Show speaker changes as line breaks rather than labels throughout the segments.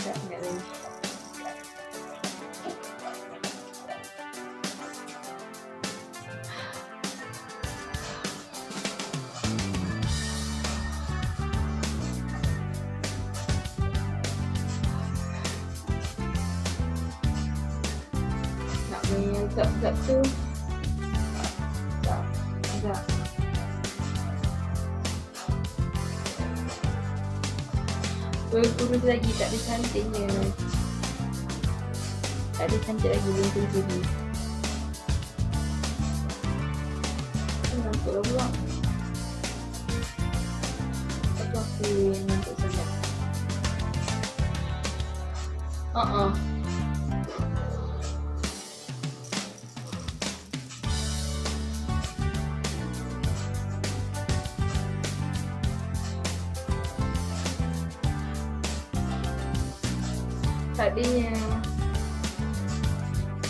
Tak ingat lagi. Nak main zap-zap tu. Zap. Kurus lagi, tak ada cantiknya. Tak ada cantik lagi untuk jadi. Nampak lah pula. Tapi aku yang nampak sangat. Tak adanya.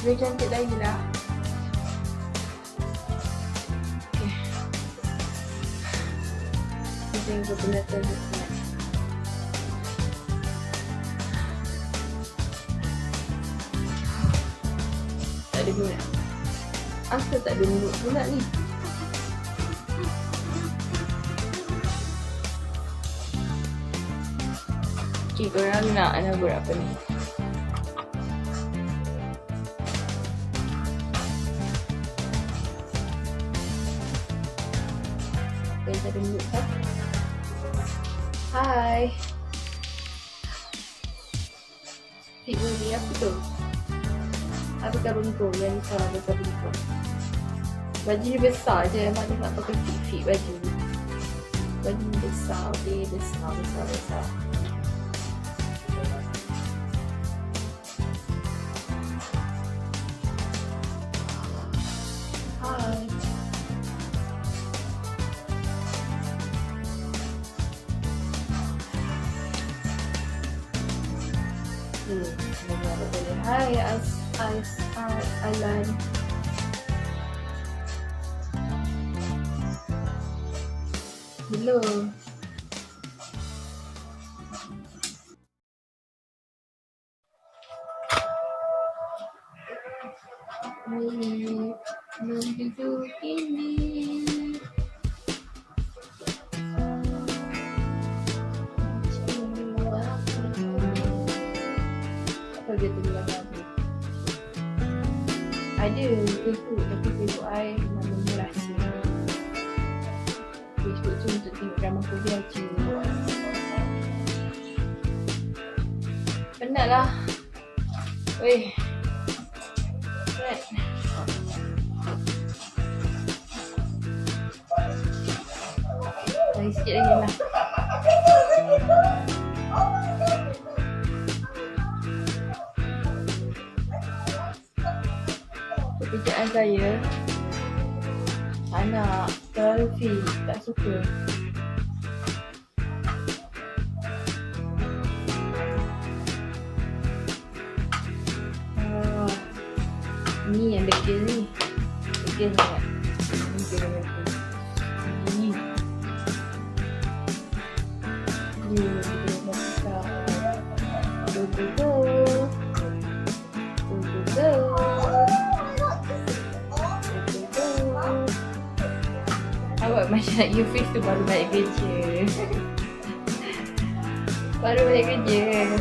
Lebih cantik lagi lah. Okay. Kita yang kepenatan juga. Tak ada minyak. Asal tak ada minyak pula ni. Okay, korang nak buat apa ni? Okay, tak ada minyak kan? Hai. Fit ni apa tu? Apakah bengkung? Yang ni salah apakah bengkung? Baju ni besar je. Mak dia nak pakai fit baju ni. Baju ni besar. Okay, besar. Hai. Hai, Alan. Hello. Menuju kini. Apa dia tu bilang apa? Ada Facebook, tapi Facebook I namanya rahsia. Facebook tu untuk tengok drama Korea je. Penat lah. Weh. Penat. Lagi sikit lagi lah. Pekerjaan saya, anak terlalu fit, tak suka. Ni yang degil ni. Degil sangat. Ni. Ni degil besar. Awak macam nak you face tu baru balik kerja. Baru balik kerja.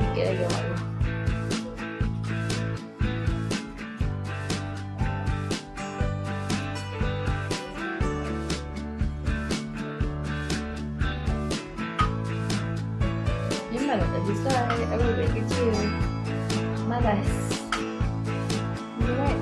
Sikit lagi awak tu. Memang tak selesai. Aku balik kerja. Malas. Alright.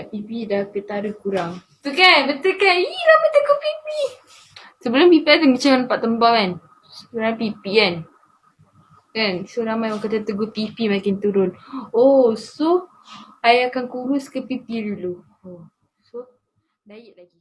kat pipi dah ketara kurang. Tu kan? Betul kan? Lama tekuk pipi. Sebelum pipi ada macam nampak tembam kan? Sebenarnya pipi kan? Kan? So ramai orang kata teguh pipi makin turun. Oh, so I akan kurus ke pipi dulu. Oh, so diet lagi.